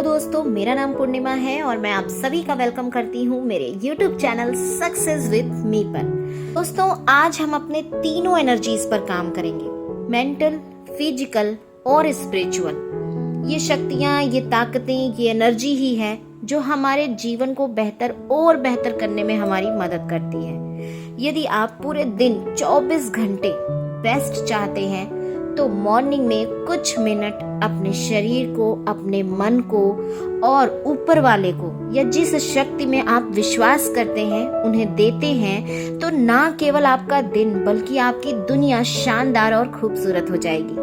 दोस्तों, मेरा नाम पूर्णिमा है और मैं आप सभी का वेलकम करती हूँ मेरे YouTube channel success with me पर। दोस्तों, आज हम अपने तीनों एनर्जीज पर काम करेंगे, मेंटल, फिजिकल और स्पिरिचुअल। ये शक्तियाँ, ये ताकतें, ये एनर्जी ही है जो हमारे जीवन को बेहतर और बेहतर करने में हमारी मदद करती है। यदि आप पूरे दिन 24 घंटे बेस्ट चाहते हैं तो मॉर्निंग में कुछ मिनट अपने शरीर को, अपने मन को और ऊपर वाले को या जिस शक्ति में आप विश्वास करते हैं उन्हें देते हैं तो ना केवल आपका दिन बल्कि आपकी दुनिया शानदार और खूबसूरत हो जाएगी।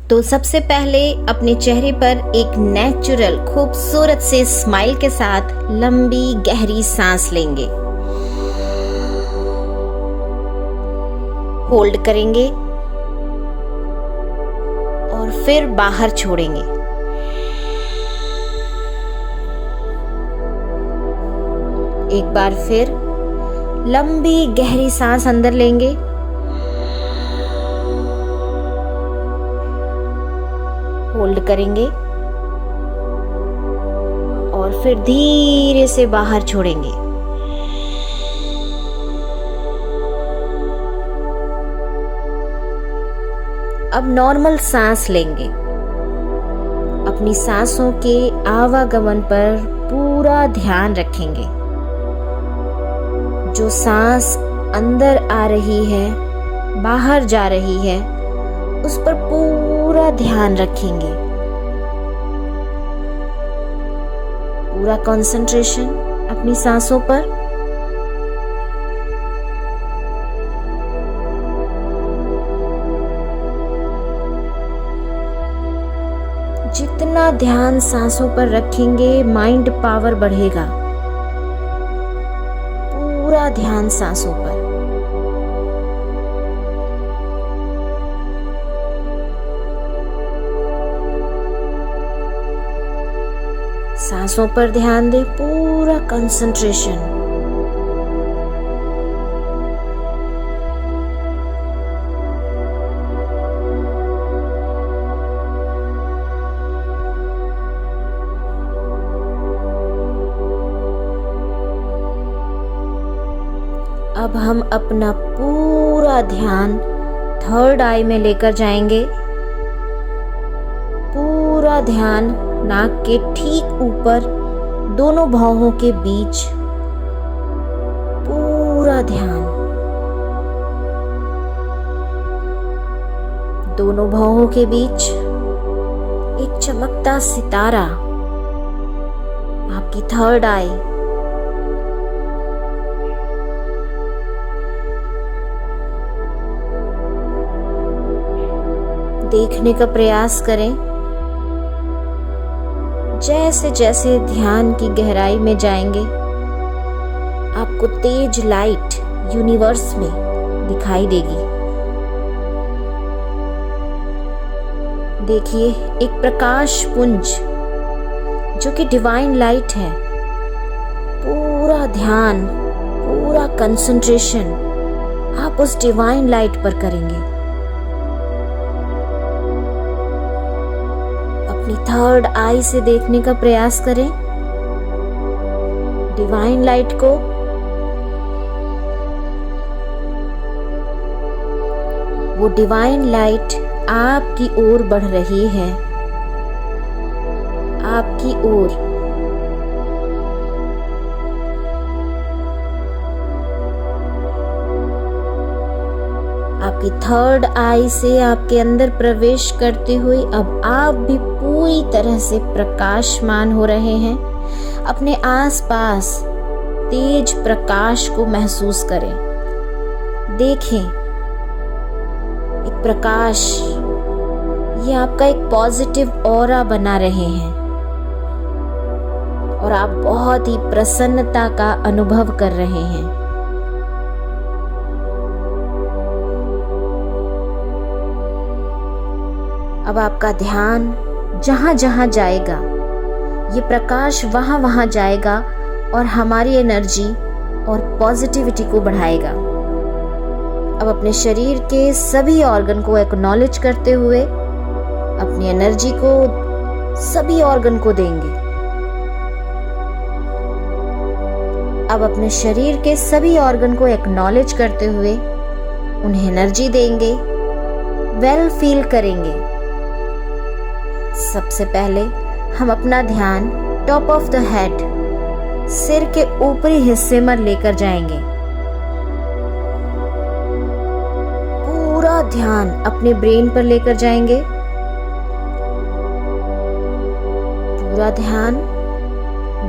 तो सबसे पहले अपने चेहरे पर एक नेचुरल खूबसूरत से स्माइल के साथ लंबी गहरी सांस लेंगे, होल्ड करेंगे और फिर बाहर छोड़ेंगे। एक बार फिर लंबी गहरी सांस अंदर लेंगे, होल्ड करेंगे और फिर धीरे से बाहर छोड़ेंगे। अब नॉर्मल सांस लेंगे। अपनी सांसों के आवागमन पर पूरा ध्यान रखेंगे। जो सांस अंदर आ रही है, बाहर जा रही है, उस पर पूरा ध्यान रखेंगे। पूरा कंसंट्रेशन अपनी सांसों पर। जितना ध्यान सांसों पर रखेंगे, माइंड पावर बढ़ेगा। पूरा ध्यान सांसों पर। सांसों पर ध्यान दे, पूरा कंसंट्रेशन। अब हम अपना पूरा ध्यान थर्ड आई में लेकर जाएंगे। पूरा ध्यान नाक के ठीक ऊपर, दोनों भौहों के बीच। पूरा ध्यान दोनों भौहों के बीच। एक चमकता सितारा, आपकी थर्ड आई। देखने का प्रयास करें। जैसे जैसे ध्यान की गहराई में जाएंगे, आपको तेज लाइट यूनिवर्स में दिखाई देगी। देखिए, एक प्रकाश पुंज जो कि डिवाइन लाइट है। पूरा ध्यान, पूरा कंसंट्रेशन आप उस डिवाइन लाइट पर करेंगे। अपनी थर्ड आई से देखने का प्रयास करें डिवाइन लाइट को। वो डिवाइन लाइट आपकी ओर बढ़ रही है, आपकी ओर। आपकी थर्ड आई से आपके अंदर प्रवेश करते हुए अब आप भी पूरी तरह से प्रकाशमान हो रहे हैं। अपने आसपास तेज प्रकाश को महसूस करें। देखें, एक प्रकाश, ये आपका एक पॉजिटिव ऑरा बना रहे हैं और आप बहुत ही प्रसन्नता का अनुभव कर रहे हैं। अब आपका ध्यान जहां जहां जाएगा, ये प्रकाश वहां वहां जाएगा और हमारी एनर्जी और पॉजिटिविटी को बढ़ाएगा। अब अपने शरीर के सभी ऑर्गन को एक्नॉलेज करते हुए अपनी एनर्जी को सभी ऑर्गन को देंगे। अब अपने शरीर के सभी ऑर्गन को एक्नॉलेज करते हुए उन्हें एनर्जी देंगे, वेल फील करेंगे। सबसे पहले हम अपना ध्यान टॉप ऑफ द हेड, सिर के ऊपरी हिस्से में लेकर जाएंगे। पूरा ध्यान अपने ब्रेन पर लेकर जाएंगे। पूरा ध्यान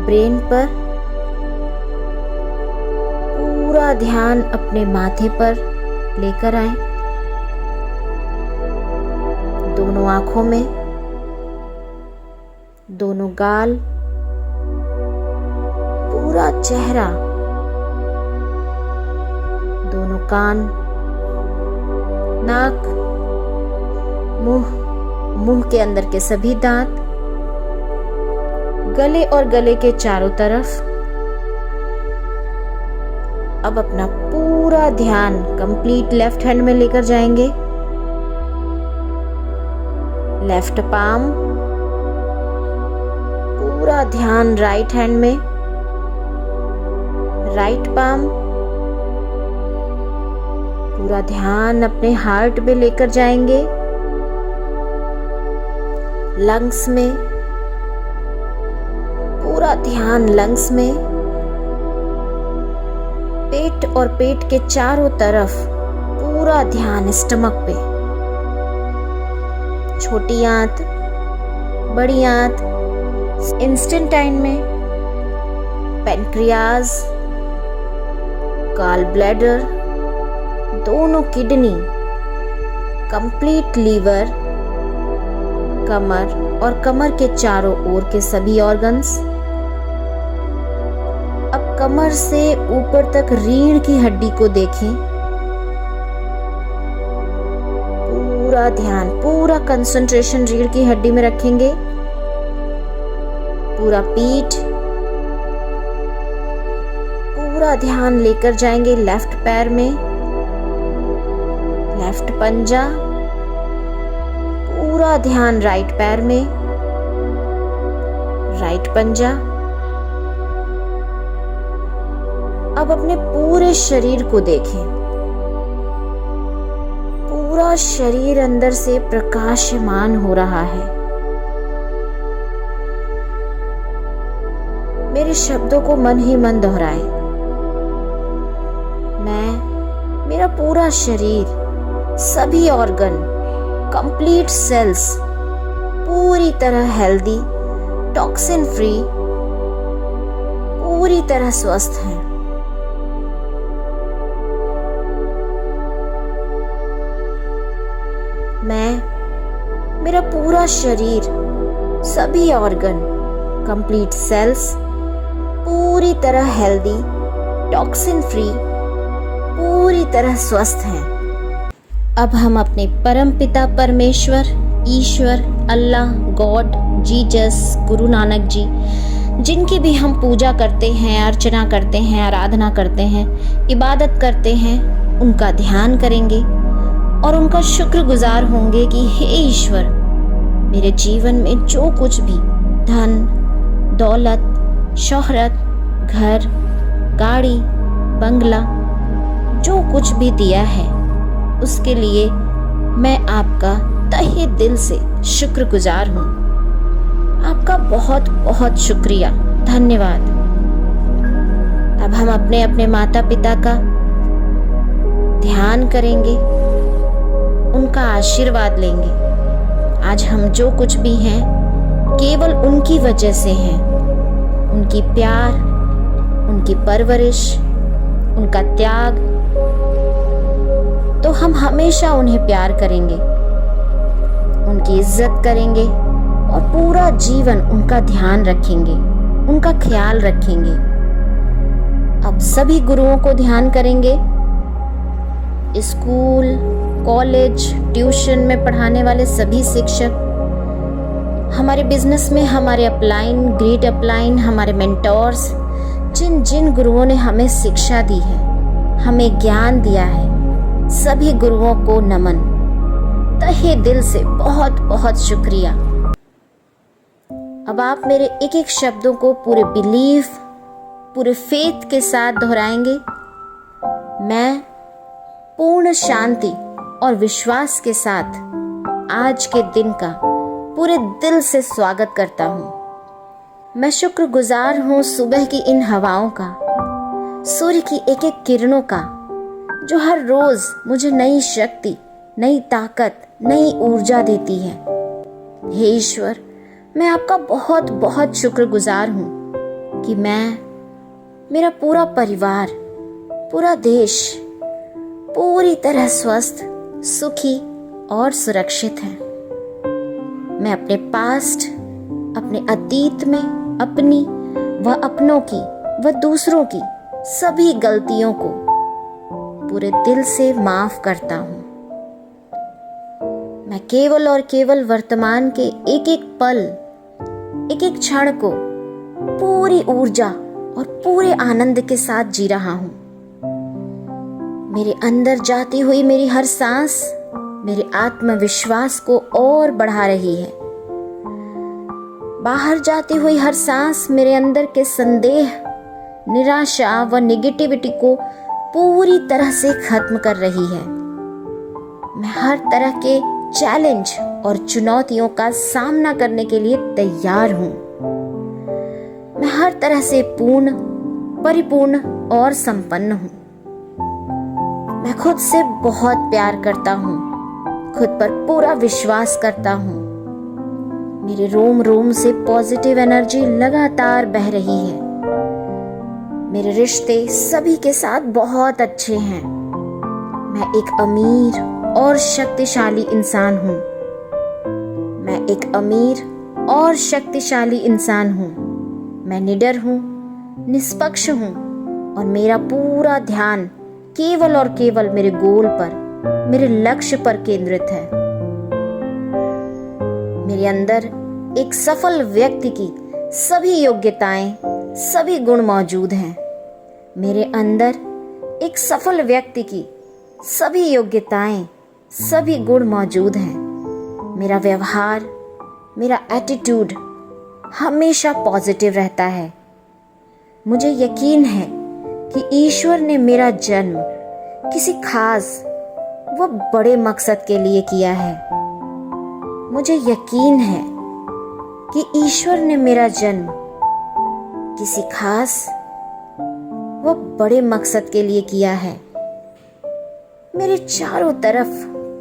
ब्रेन पर, पूरा ध्यान अपने माथे पर लेकर आए। दोनों आंखों में, दोनों गाल, पूरा चेहरा, दोनों कान, नाक, मुंह के अंदर के सभी दांत, गले और गले के चारों तरफ। अब अपना पूरा ध्यान कंप्लीट लेफ्ट हैंड में लेकर जाएंगे। लेफ्ट पाम, पूरा ध्यान राइट हैंड में, राइट पाम, पूरा ध्यान अपने हार्ट में लेकर जाएंगे। लंग्स में, पूरा ध्यान लंग्स में, पेट और पेट के चारों तरफ पूरा ध्यान स्टमक पे। छोटी आंत, बड़ी आंत, इंस्टेंटाइन में, पैनक्रियाज, गॉल ब्लैडर, दोनों किडनी, कंप्लीट लीवर, कमर और कमर के चारों ओर के सभी ऑर्गन्स। अब कमर से ऊपर तक रीढ़ की हड्डी को देखें। पूरा ध्यान, पूरा कंसंट्रेशन रीढ़ की हड्डी में रखेंगे। पूरा पीठ, पूरा ध्यान लेकर जाएंगे लेफ्ट पैर में, लेफ्ट पंजा, पूरा ध्यान राइट पैर में, राइट पंजा। अब अपने पूरे शरीर को देखें। पूरा शरीर अंदर से प्रकाशमान हो रहा है। मेरे शब्दों को मन ही मन दोहराए। मेरा पूरा शरीर, सभी ऑर्गन, कंप्लीट सेल्स पूरी तरह हेल्दी, टॉक्सिन फ्री, पूरी तरह स्वस्थ हैं। मेरा पूरा शरीर, सभी ऑर्गन, कंप्लीट सेल्स पूरी तरह हेल्दी, टॉक्सिन फ्री, पूरी तरह स्वस्थ हैं। अब हम अपने परम पिता परमेश्वर, ईश्वर, अल्लाह, गॉड, जीसस, गुरु नानक जी, जिनकी भी हम पूजा करते हैं, अर्चना करते हैं, आराधना करते हैं, इबादत करते हैं, उनका ध्यान करेंगे और उनका शुक्रगुजार होंगे कि हे ईश्वर, मेरे जीवन में जो कुछ भी धन, दौलत, शोहरत, घर, गाड़ी, बंगला, जो कुछ भी दिया है उसके लिए मैं आपका तहे दिल से शुक्रगुजार हूँ। आपका बहुत बहुत शुक्रिया, धन्यवाद। अब हम अपने अपने माता पिता का ध्यान करेंगे, उनका आशीर्वाद लेंगे। आज हम जो कुछ भी हैं केवल उनकी वजह से हैं। उनकी प्यार, उनकी परवरिश, उनका त्याग, तो हम हमेशा उन्हें प्यार करेंगे, उनकी इज्जत करेंगे और पूरा जीवन उनका ध्यान रखेंगे, उनका ख्याल रखेंगे। अब सभी गुरुओं को ध्यान करेंगे। स्कूल, कॉलेज, ट्यूशन में पढ़ाने वाले सभी शिक्षक, हमारे बिजनेस में हमारे अपलाइन, ग्रेट अपलाइन, हमारे मेंटोर्स, जिन जिन गुरुओं ने हमें शिक्षा दी है, हमें ज्ञान दिया है, सभी गुरुओं को नमन, तहे दिल से बहुत बहुत शुक्रिया। अब आप मेरे एक एक शब्दों को पूरे बिलीफ, पूरे फेथ के साथ दोहराएंगे। मैं पूर्ण शांति और विश्वास के साथ आज के दिन का पूरे दिल से स्वागत करता हूँ। मैं शुक्रगुजार हूँ सुबह की इन हवाओं का, सूर्य की एक एक किरणों का, जो हर रोज मुझे नई शक्ति, नई ताकत, नई ऊर्जा देती है। हे ईश्वर, मैं आपका बहुत बहुत शुक्रगुजार हूँ कि मैं, मेरा पूरा परिवार, पूरा देश पूरी तरह स्वस्थ, सुखी और सुरक्षित है। मैं अपने पास्ट, अपने अतीत में अपनी व अपनों की व दूसरों की सभी गलतियों को पूरे दिल से माफ करता हूँ। मैं केवल और केवल वर्तमान के एक एक पल, एक एक क्षण को पूरी ऊर्जा और पूरे आनंद के साथ जी रहा हूँ। मेरे अंदर जाती हुई मेरी हर सांस मेरे आत्मविश्वास को और बढ़ा रही है। बाहर जाती हुई हर सांस मेरे अंदर के संदेह, निराशा व नेगेटिविटी को पूरी तरह से खत्म कर रही है। मैं हर तरह के चैलेंज और चुनौतियों का सामना करने के लिए तैयार हूँ। मैं हर तरह से पूर्ण, परिपूर्ण और संपन्न हूँ। मैं खुद से बहुत प्यार करता हूँ, खुद पर पूरा विश्वास करता हूँ। मेरे रोम रोम से पॉजिटिव एनर्जी लगातार बह रही है। मेरे रिश्ते सभी के साथ बहुत अच्छे हैं। मैं एक अमीर और शक्तिशाली इंसान हूँ। मैं एक अमीर और शक्तिशाली इंसान हूँ। मैं निडर हूँ, निष्पक्ष हूँ और मेरा पूरा ध्यान केवल और केवल मेरे गोल पर, मेरे लक्ष्य पर केंद्रित है। मेरे अंदर एक सफल व्यक्ति की सभी योग्यताएं, सभी गुण मौजूद हैं। मेरे अंदर एक सफल व्यक्ति की सभी योग्यताएं, सभी गुण मौजूद हैं। मेरा व्यवहार, मेरा एटीट्यूड हमेशा पॉजिटिव रहता है। मुझे यकीन है कि ईश्वर ने मेरा जन्म किसी खास व बड़े मकसद के लिए किया है। मुझे यकीन है कि ईश्वर ने मेरा जन्म किसी खास व बड़े मकसद के लिए किया है। मेरे चारों तरफ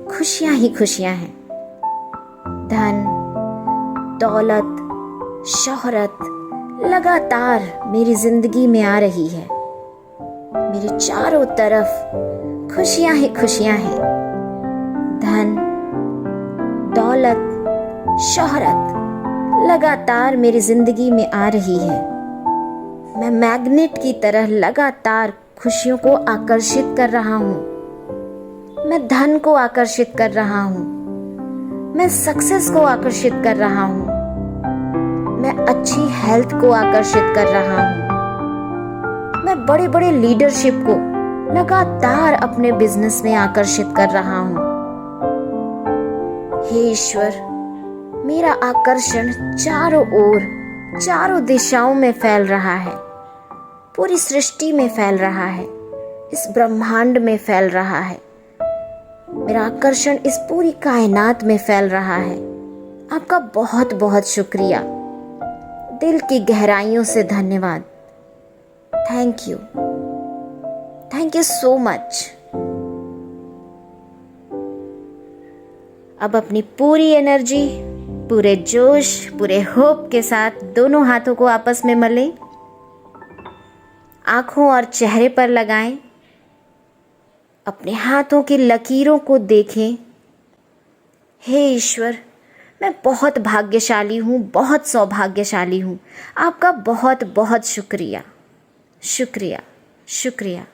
खुशियां ही खुशियां हैं। धन, दौलत, शोहरत लगातार मेरी जिंदगी में आ रही है। मेरे चारों तरफ खुशियां ही खुशियां हैं। धन, दौलत, शोहरत लगातार मेरी जिंदगी में आ रही है। मैं मैग्नेट की तरह लगातार खुशियों को आकर्षित कर रहा हूँ। मैं धन को आकर्षित कर रहा हूँ। मैं सक्सेस को आकर्षित कर रहा हूँ। मैं अच्छी हेल्थ को आकर्षित कर रहा हूँ। मैं बड़े बड़े लीडरशिप को लगातार अपने बिजनेस में आकर्षित कर रहा हूँ। हे ईश्वर, मेरा आकर्षण चारों ओर, चारों दिशाओं में फैल रहा है, पूरी सृष्टि में फैल रहा है, इस ब्रह्मांड में फैल रहा है। मेरा आकर्षण इस पूरी कायनात में फैल रहा है। आपका बहुत बहुत शुक्रिया। दिल की गहराइयों से धन्यवाद। Thank you so much. अब अपनी पूरी एनर्जी, पूरे जोश, पूरे होप के साथ दोनों हाथों को आपस में मलें, आंखों और चेहरे पर लगाएं, अपने हाथों की लकीरों को देखें। हे ईश्वर, मैं बहुत भाग्यशाली हूँ, बहुत सौभाग्यशाली हूँ। आपका बहुत बहुत शुक्रिया, शुक्रिया, शुक्रिया।